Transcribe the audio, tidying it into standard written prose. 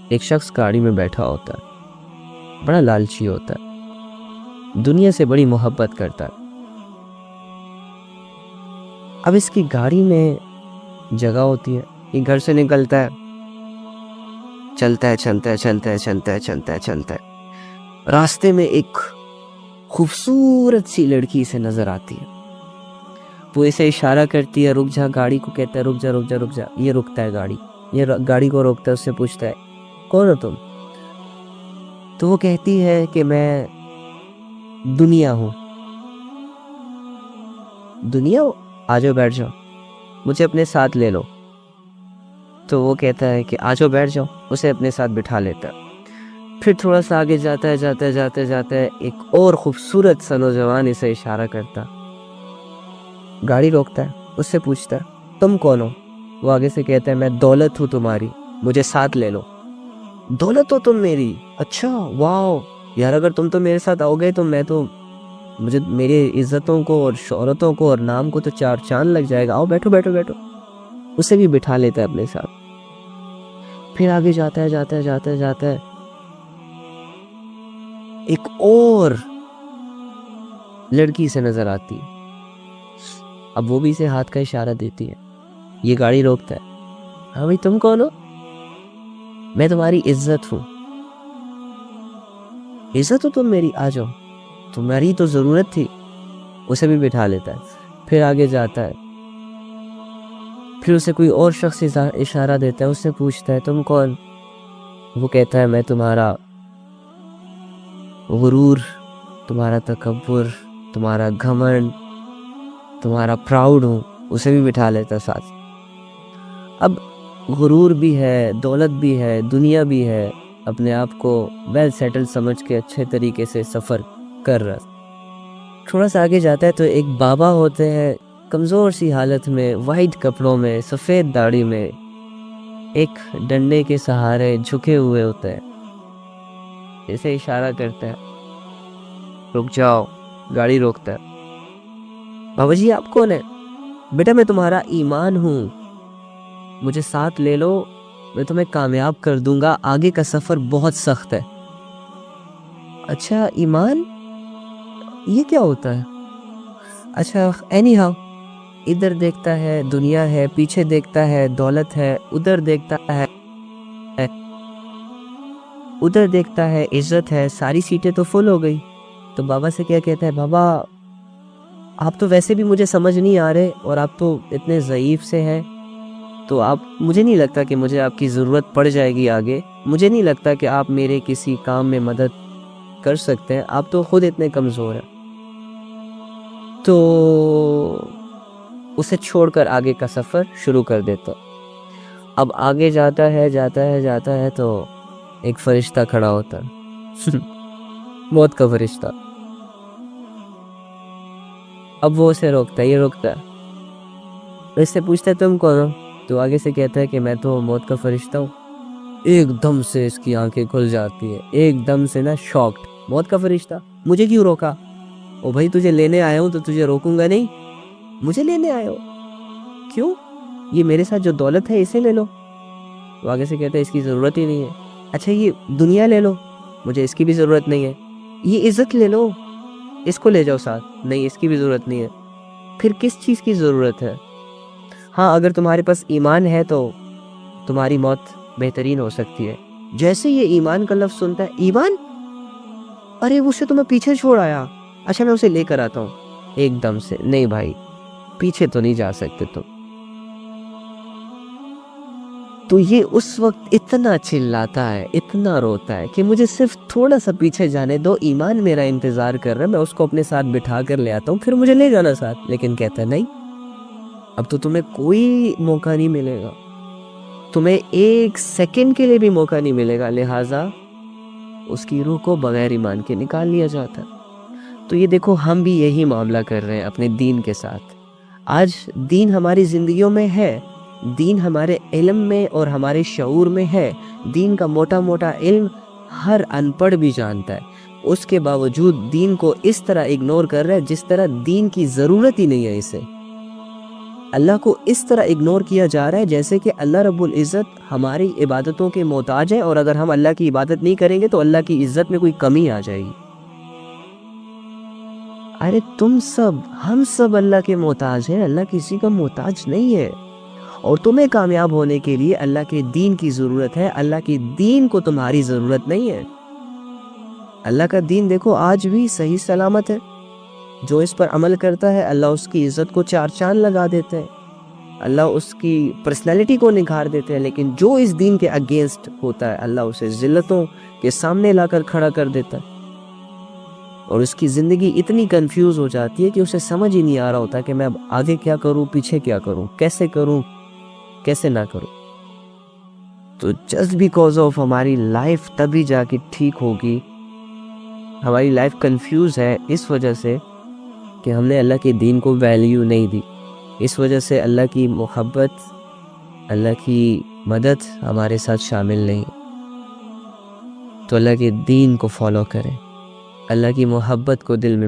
ایک شخص گاڑی میں بیٹھا ہوتا ہے، بڑا لالچی ہوتا ہے، دنیا سے بڑی محبت کرتا ہے۔ اب اس کی گاڑی میں جگہ ہوتی ہے، یہ گھر سے نکلتا ہے، چلتا ہے، راستے میں ایک خوبصورت سی لڑکی سے نظر آتی ہے۔ وہ اسے اشارہ کرتی ہے، رک جا، گاڑی کو کہتا ہے رک جا۔ یہ رکتا ہے گاڑی، یہ گاڑی کو روکتا ہے، اس سے پوچھتا ہے کون ہو تم؟ تو وہ کہتی ہے کہ میں دنیا ہوں۔ دنیا ہو؟ آجو بیٹھ جاؤ، مجھے اپنے ساتھ لے لو۔ تو وہ کہتا ہے کہ آجو بیٹھ جاؤ، اسے اپنے ساتھ بٹھا لیتا ہے۔ پھر تھوڑا سا آگے جاتا ہے، ایک اور خوبصورت سا نوجوان اسے اشارہ کرتا، گاڑی روکتا ہے، اس سے پوچھتا ہے تم کون ہو؟ وہ آگے سے کہتا ہے میں دولت ہوں تمہاری، مجھے ساتھ لے لو۔ دولت ہو تم میری؟ اچھا، واو یار، اگر تم تو میرے ساتھ آؤ گے تو مجھے میری عزتوں کو اور شہرتوں کو اور نام کو تو چار چاند لگ جائے گا۔ آؤ بیٹھو۔ اسے بھی بٹھا لیتا ہے اپنے ساتھ۔ پھر آگے جاتا ہے، ایک اور لڑکی سے نظر آتی ہے۔ اب وہ بھی اسے ہاتھ کا اشارہ دیتی ہے، یہ گاڑی روکتا ہے۔ ہاں بھائی، تم کون ہو؟ میں تمہاری عزت ہوں۔ عزت ہو تم میری؟ آ جاؤ، تمہاری تو ضرورت تھی۔ اسے بھی بٹھا لیتا ہے۔ پھر آگے جاتا ہے، پھر اسے کوئی اور شخص اشارہ دیتا ہے، اس سے پوچھتا ہے تم کون؟ وہ کہتا ہے میں تمہارا غرور، تمہارا تکبر، تمہارا گھمنڈ، تمہارا پراؤڈ ہوں۔ اسے بھی بٹھا لیتا ہے ساتھ۔ اب غرور بھی ہے، دولت بھی ہے، دنیا بھی ہے، اپنے آپ کو ویل سیٹل سمجھ کے اچھے طریقے سے سفر کر رہا۔ تھوڑا سا آگے جاتا ہے تو ایک بابا ہوتے ہیں، کمزور سی حالت میں، وائٹ کپڑوں میں، سفید داڑھی میں، ایک ڈنڈے کے سہارے جھکے ہوئے ہوتے ہیں۔ اسے اشارہ کرتا ہے رک جاؤ، گاڑی روکتا ہے۔ بابا جی آپ کون ہیں؟ بیٹا میں تمہارا ایمان ہوں، مجھے ساتھ لے لو، میں تمہیں کامیاب کر دوں گا، آگے کا سفر بہت سخت ہے۔ اچھا ایمان، یہ کیا ہوتا ہے؟ اچھا اینی ہاؤ، ادھر دیکھتا ہے دنیا ہے، پیچھے دیکھتا ہے دولت ہے، ادھر دیکھتا ہے عزت ہے، ساری سیٹیں تو فل ہو گئی۔ تو بابا سے کیا کہتا ہے، بابا آپ تو ویسے بھی مجھے سمجھ نہیں آ رہے، اور آپ تو اتنے ضعیف سے ہیں، تو مجھے نہیں لگتا کہ مجھے آپ کی ضرورت پڑ جائے گی آگے، مجھے نہیں لگتا کہ آپ میرے کسی کام میں مدد کر سکتے ہیں، آپ تو خود اتنے کمزور ہیں۔ تو اسے چھوڑ کر آگے کا سفر شروع کر دیتا۔ اب آگے جاتا ہے تو ایک فرشتہ کھڑا ہوتا ہے موت کا فرشتہ۔ اب وہ اسے روکتا ہے، یہ روکتا ہے، اس سے پوچھتا ہے تم کون ہو؟ تو آگے سے کہتا ہے کہ میں تو موت کا فرشتہ ہوں۔ ایک دم سے اس کی آنکھیں کھل جاتی ہے، ایک دم سے نا شاکڈ۔ موت کا فرشتہ مجھے کیوں روکا؟ او بھائی تجھے لینے آیا ہوں تو تجھے روکوں گا نہیں، مجھے لینے آئے ہو؟ کیوں؟ یہ میرے ساتھ جو دولت ہے اسے لے لو۔ وہ آگے سے کہتا ہے اس کی ضرورت ہی نہیں ہے۔ اچھا یہ دنیا لے لو، مجھے اس کی بھی ضرورت نہیں ہے۔ یہ عزت لے لو، اس کو لے جاؤ ساتھ، نہیں اس کی بھی ضرورت نہیں ہے۔ پھر کس چیز کی ضرورت ہے؟ ہاں اگر تمہارے پاس ایمان ہے تو تمہاری موت بہترین ہو سکتی ہے۔ جیسے یہ ایمان کا لفظ سنتا ہے، ایمان؟ ارے اسے تو میں پیچھے چھوڑ آیا، اچھا میں اسے لے کر آتا ہوں۔ ایک دم سے نہیں بھائی، پیچھے تو نہیں جا سکتے تم۔ تو یہ اس وقت اتنا چلاتا ہے، اتنا روتا ہے کہ مجھے صرف تھوڑا سا پیچھے جانے دو، ایمان میرا انتظار کر رہا ہے، میں اس کو اپنے ساتھ بٹھا کر لے آتا ہوں، پھر مجھے لے جانا ساتھ۔ لیکن کہتا ہے نہیں، اب تو تمہیں کوئی موقع نہیں ملے گا، تمہیں ایک سیکنڈ کے لیے بھی موقع نہیں ملے گا، لہٰذا اس کی روح کو بغیر ایمان کے نکال لیا جاتا ہے۔ تو یہ دیکھو ہم بھی یہی معاملہ کر رہے ہیں اپنے دین کے ساتھ۔ آج دین ہماری زندگیوں میں ہے، دین ہمارے علم میں اور ہمارے شعور میں ہے، دین کا موٹا موٹا علم ہر ان پڑھ بھی جانتا ہے، اس کے باوجود دین کو اس طرح اگنور کر رہا ہے جس طرح دین کی ضرورت ہی نہیں ہے اسے۔ اللہ کو اس طرح اگنور کیا جا رہا ہے جیسے کہ اللہ رب العزت ہماری عبادتوں کے محتاج ہے، اور اگر ہم اللہ کی عبادت نہیں کریں گے تو اللہ کی عزت میں کوئی کمی آ جائے گی۔ ارے ہم سب اللہ کے محتاج ہیں، اللہ کسی کا محتاج نہیں ہے، اور تمہیں کامیاب ہونے کے لیے اللہ کے دین کی ضرورت ہے، اللہ کے دین کو تمہاری ضرورت نہیں ہے۔ اللہ کا دین دیکھو آج بھی صحیح سلامت ہے، جو اس پر عمل کرتا ہے اللہ اس کی عزت کو چار چاند لگا دیتے ہیں، اللہ اس کی پرسنالٹی کو نکھار دیتے ہیں، لیکن جو اس دین کے اگینسٹ ہوتا ہے اللہ اسے ذلتوں کے سامنے لا کر کھڑا کر دیتا ہے، اور اس کی زندگی اتنی کنفیوز ہو جاتی ہے کہ اسے سمجھ ہی نہیں آ رہا ہوتا کہ میں اب آگے کیا کروں، پیچھے کیا کروں، کیسے نہ کروں۔ تو جسٹ بیکاز آف ہماری لائف تبھی جا کے ٹھیک ہوگی، ہماری لائف کنفیوز ہے اس وجہ سے کہ ہم نے اللہ کے دین کو ویلیو نہیں دی، اس وجہ سے اللہ کی محبت، اللہ کی مدد ہمارے ساتھ شامل نہیں۔ تو اللہ کے دین کو فالو کریں، اللہ کی محبت کو دل میں